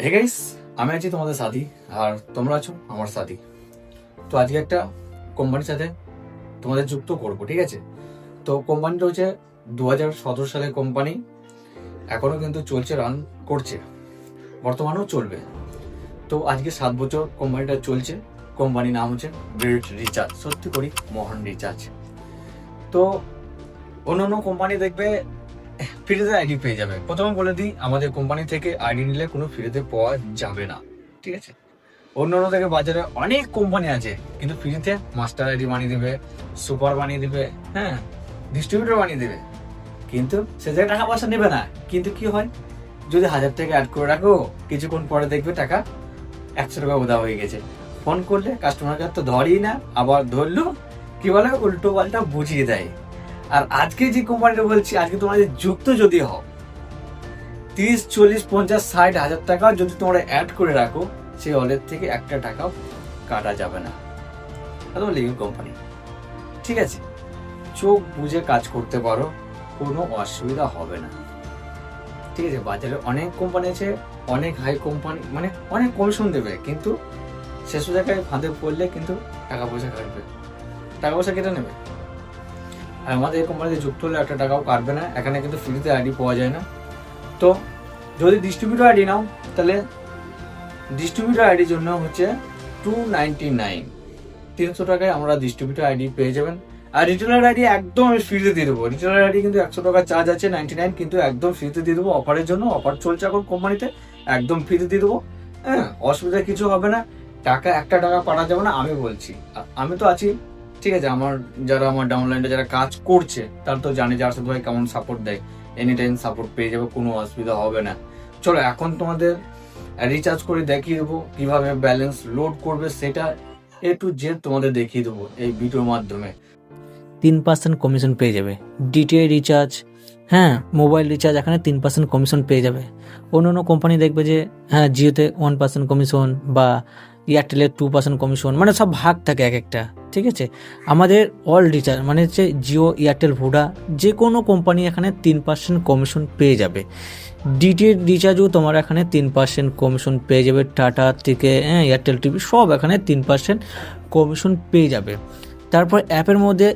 Hey guys, আমি আছি তোমাদের সাথী আর তোমরা আছো আমার সাথী। তো আজকে একটা কোম্পানির সাথে তোমাদের যুক্ত করবো, ঠিক আছে? তো কোম্পানিটা হচ্ছে 2017 সালের কোম্পানি, এখনো কিন্তু চলছে, রান করছে, বর্তমানেও চলবে। তো আজকে 7 বছর কোম্পানিটা চলছে। কোম্পানির নাম হচ্ছে গ্রেট রিচার্জ, সত্যি করি মহান রিচার্জ। তো অন্য কোম্পানি দেখবে ফ্রিতে আইডি পেয়ে যাবে। প্রথমে বলে দিই, আমাদের কোম্পানি থেকে আইডি নিলে কোনো ফ্রিতে পাওয়া যাবে না, ঠিক আছে? অন্য থেকে বাজারে অনেক কোম্পানি আছে, কিন্তু ফ্রিতে মাস্টার আইডি বানিয়ে দেবে, সুপার বানিয়ে দেবে, হ্যাঁ, ডিস্ট্রিবিউটর বানিয়ে দেবে, কিন্তু সে জায়গায় টাকা পয়সা নেবে না। কিন্তু কি হয়, যদি 1000 টাকা অ্যাড করে রাখো, কিছুক্ষণ পরে দেখবে টাকা 100 টাকা উদা হয়ে গেছে। ফোন করলে কাস্টমার কেয়ার তো ধরেই না, আবার ধরলো কি বলে উল্টো পাল্টা বুঝিয়ে দেয়। আর আজকে যে কোম্পানিটা বলছি, আজকে তোমাদের যুক্ত যদি হও, 30, 40, 50, 60 হাজার টাকা যদি তোমরা অ্যাড করে রাখো, সেই ওয়ালেট থেকে একটা টাকাও কাটা যাবে না। একদম লিভিং কোম্পানি, ঠিক আছে? চোখ বুঝে কাজ করতে পারো, কোনো অসুবিধা হবে না, ঠিক আছে? বাজারে অনেক কোম্পানি আছে, অনেক হাই কোম্পানি, মানে অনেক কমিশন দেবে, কিন্তু শেষ জায়গায় ফাঁদে পড়লে কিন্তু টাকা পয়সা কাটবে, টাকা পয়সা কেটে নেবে। আর আমাদের এই কোম্পানিতে যুক্ত হলে একটা টাকাও কাটবে না। এখানে কিন্তু ফ্রিতে আইডি পাওয়া যায় না। তো যদি ডিস্ট্রিবিউটর আইডি নাও, তাহলে ডিস্ট্রিবিউটর আইডির জন্য হচ্ছে 299, 300 টাকায় আমরা ডিস্ট্রিবিউটর আইডি পেয়ে যাবেন। আর রিটেলার আইডি একদম আমি ফ্রিতে দিয়ে দেবো। রিটেলার আইডি কিন্তু 100 টাকা চার্জ আছে, 99, কিন্তু একদম ফ্রিতে দিয়ে দেবো। অফারের জন্য, অফার চলছে এখন কোম্পানিতে, একদম ফ্রিতে দিয়ে দেবো। হ্যাঁ, অসুবিধা কিছু হবে না, টাকা একটা টাকা পাঠা যাবে না। আমি বলছি, আমি তো আছি, ঠিক আছে? আমার ডাউনলাইনটা যারা কাজ করছে, তারা তো জানে যে আরশাদ ভাই কেমন সাপোর্ট দেয়। এনি টাইম সাপোর্ট পেয়ে যাবে, কোনো অসুবিধা হবে না। চলো এখন তোমাদের রিচার্জ করে দেখিয়ে দেবো কিভাবে ব্যালেন্স লোড করবে, সেটা A to Z তোমাদের দেখিয়ে দেবো এই ভিডিওর মাধ্যমে। 3% কমিশন পেয়ে যাবে ডিটিআই রিচার্জ, হ্যাঁ, মোবাইল রিচার্জ, এখানে 3% কমিশন পেয়ে যাবে। অন্য কোম্পানি দেখবে যে হ্যাঁ জিওতে 1% কমিশন বা এয়ারটেলের 2% কমিশন, মানে সব ভাগ থাকে এক একটা, ঠিক আছে? আমাদের অল রিচার্জ মানে হচ্ছে জিও, এয়ারটেল, ভোডা, যে কোনো কোম্পানি এখানে 3% কমিশন পেয়ে যাবে। ডিটিএ রিচার্জও তোমার এখানে 3% কমিশন পেয়ে যাবে। টাটা থেকে এয়ারটেল টিভি সব এখানে 3% কমিশন পেয়ে যাবে। তারপর অ্যাপের মধ্যে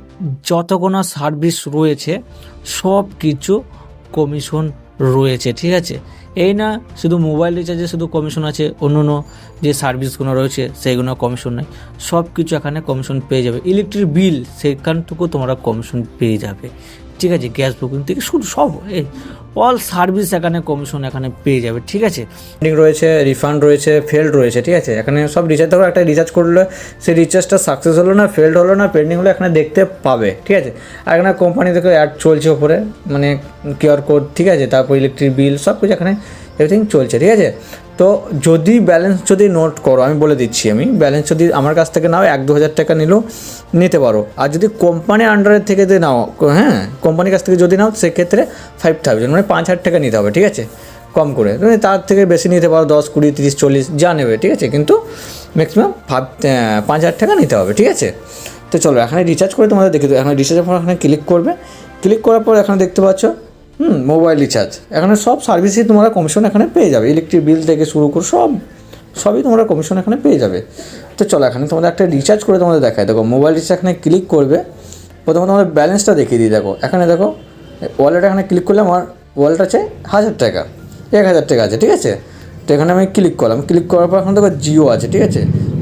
যতগুলো সার্ভিস রয়েছে সব কিছু কমিশন রয়েছে, ঠিক আছে? এই না শুধু মোবাইল রিচার্জে শুধু কমিশন আছে, অন্য যে সার্ভিসগুলো রয়েছে সেইগুলো কমিশন নেই, সব কিছু এখানে কমিশন পেয়ে যাবে। ইলেকট্রিক বিল সেখান থেকেও তোমরা কমিশন পেয়ে যাবে, ঠিক আছে? গ্যাস বুকিং থেকে শুধু সব এই অল সার্ভিস এখানে কমিশন এখানে পেয়ে যাবে, ঠিক আছে? পেন্ডিং রয়েছে, রিফান্ড রয়েছে, ফেল্ড রয়েছে, ঠিক আছে? এখানে সব রিচার্জ, ধরো একটা রিচার্জ করলে সেই রিচার্জটা সাকসেস হলো না, ফেল্ড হলো না, পেন্ডিং হলো, এখানে দেখতে পাবে, ঠিক আছে? আর এখানে কোম্পানি থেকে অ্যাড চলছে ওপরে, মানে কিউআর কোড, ঠিক আছে? তারপর ইলেকট্রিক বিল সব কিছু এখানে এভরিথিং চলছে, ঠিক আছে? তো যদি ব্যালেন্স যদি নোট করো, আমি বলে দিচ্ছি, আমি ব্যালেন্স যদি আমার কাছ থেকে নাও 1-2 হাজার টাকা নিলেও নিতে পারো। আর যদি কোম্পানির আন্ডারের থেকে যদি নাও, হ্যাঁ, কোম্পানির কাছ থেকে যদি নাও, সেক্ষেত্রে 5000, মানে 5,000 টাকা নিতে হবে, ঠিক আছে? কম করে তুমি তার থেকে বেশি নিতে পারো, 10, 20, 30, 40 যা নেবে, ঠিক আছে? কিন্তু ম্যাক্সিমাম 5,000 টাকা নিতে হবে, ঠিক আছে? তো চলো এখানে রিচার্জ করে তোমাদের দেখে দেবো। এখানে রিচার্জের পর এখানে ক্লিক করবে। ক্লিক করার পর এখানে দেখতে পাচ্ছ মোবাইল রিচার্জ, এখানে সব সার্ভিসই তোমরা কমিশন এখানে পেয়ে যাবে। ইলেকট্রিক বিল থেকে শুরু করে সবই তোমরা কমিশন এখানে পেয়ে যাবে। তো চলো এখানে তোমাদের একটা রিচার্জ করে তোমাদের দেখায়। দেখো মোবাইল রিচার্জ এখানে ক্লিক করবে, প্রথমে তোমাদের ব্যালেন্সটা দেখিয়ে দিই। দেখো এখানে দেখো ওয়ালেট, এখানে ক্লিক করলে আমার ওয়ালেট আছে 1000 টাকা, 1000 টাকা আছে, ঠিক আছে? তো এখানে আমি ক্লিক করলাম। ক্লিক করার পর এখন দেখো জিও আছে, ঠিক আছে?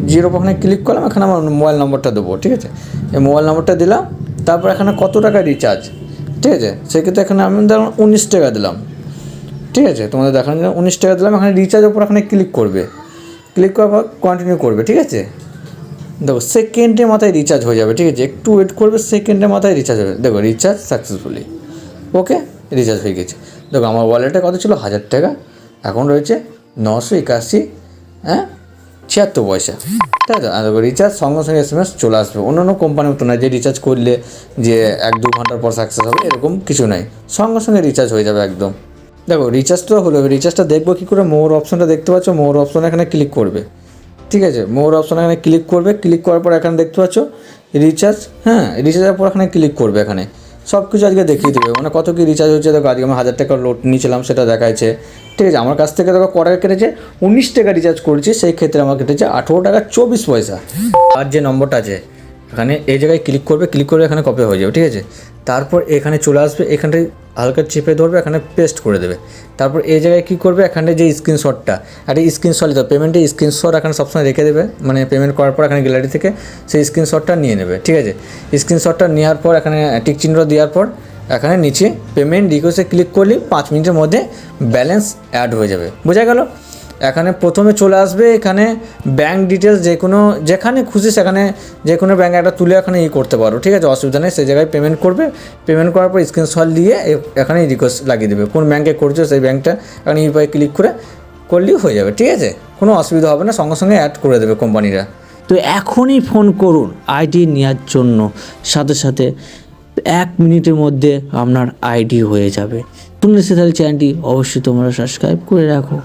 জিওর ওপর এখানে ক্লিক করলাম, এখানে আমার মোবাইল নম্বরটা দেবো, ঠিক আছে? এই মোবাইল নম্বরটা দিলাম। তারপর এখানে কত টাকা রিচার্জ, ঠিক আছে? সেক্ষেত্রে এখানে আমি ধরুন 19 টাকা দিলাম, ঠিক আছে? তোমাদের দেখানোর জন্য 19 টাকা দিলাম। এখানে রিচার্জের ওপর এখানে ক্লিক করবে। ক্লিক করার পর কন্টিনিউ করবে, ঠিক আছে? দেখো সেকেন্ডের মাথায় রিচার্জ হয়ে যাবে, ঠিক আছে? একটু ওয়েট করবে, সেকেন্ডের মাথায় রিচার্জ হবে। দেখো রিচার্জ সাকসেসফুলি, ওকে, রিচার্জ হয়ে গেছে। দেখো আমার ওয়ালেটে কত ছিল, 1000 টাকা, এখন রয়েছে 981, 76 পয়সা, তাই তো? আর দেখো রিচার্জ সঙ্গে সঙ্গে SMS চলে আসবে। অন্য কোম্পানির মতো নয় যে রিচার্জ করলে যে 1-2 ঘন্টার পর সাকসেস হবে, এরকম কিছু নাই, সঙ্গে সঙ্গে রিচার্জ হয়ে যাবে একদম। দেখো রিচার্জ তো হলো, রিচার্জটা দেখবো কী করে? মোর অপশনটা দেখতে পাচ্ছ, মোর অপশন এখানে ক্লিক করবে, ঠিক আছে? মোর অপশন এখানে ক্লিক করবে। ক্লিক করার পর এখানে দেখতে পাচ্ছ রিচার্জ, হ্যাঁ, রিচার্জের পর এখানে ক্লিক করবে। এখানে সব কিছু আজকে দেখিয়ে দেবে, মানে কত কী রিচার্জ হচ্ছে। দেখো আজকে আমি 1000 টাকা লোড নিয়েছিলাম, সেটা দেখাচ্ছে। ঠিক আছে, আমার কাছ থেকে দেখো ক টাকা কেটেছে, 19 টাকা রিচার্জ করেছি, সেই ক্ষেত্রে আমার কেটেছে 18 টাকা 24 পয়সা। আর যে নম্বরটা আছে এখানে এই জায়গায় ক্লিক করবে, ক্লিক করলে এখানে কপি হয়ে যাবে। ঠিক আছে, তারপর এখানে চলে আসবে, এখানটায় হালকা চেপে ধরবে, এখানে পেস্ট করে দেবে। তারপর এই জায়গায় কী করবে, এখানে যে স্ক্রিনশটটা, একটা স্ক্রিনশট নিতে হবে, পেমেন্টের স্ক্রিনশট এখানে সবসময় রেখে দেবে, মানে পেমেন্ট করার পর এখানে গ্যালারি থেকে সেই স্ক্রিনশটটা নিয়ে নেবে। ঠিক আছে, স্ক্রিনশটটা নেওয়ার পর এখানে টিক চিহ্ন দেওয়ার পর এখানে নিচে পেমেন্ট রিকোয়েস্টে ক্লিক করলে 5 মিনিটের মধ্যে ব্যালেন্স অ্যাড হয়ে যাবে। বোঝা গেল? এখানে প্রথমে চলে আসবে এখানে ব্যাঙ্ক ডিটেলস, যে কোনো যেখানে খুশি সেখানে যে কোনো ব্যাঙ্ক একটা তুলে এখানে করতে পারো। ঠিক আছে, অসুবিধা নেই। সেই জায়গায় পেমেন্ট করবে, পেমেন্ট করার পর স্ক্রিনশট দিয়ে এখানে রিকোয়েস্ট লাগিয়ে দেবে, কোন ব্যাঙ্কে করছো সেই ব্যাঙ্কটা এখানে ইউপিআই ক্লিক করে করলেই হয়ে যাবে। ঠিক আছে, কোনো অসুবিধা হবে না, সঙ্গে সঙ্গে অ্যাড করে দেবে কোম্পানিরা। তো এখনই ফোন করুন আইডি নেওয়ার জন্য, সাথে সাথে 1 মিনিটের মধ্যে আপনার আইডি হয়ে যাবে। তোমরা তাহলে চ্যানেলটি অবশ্যই তোমরা সাবস্ক্রাইব করে রাখো।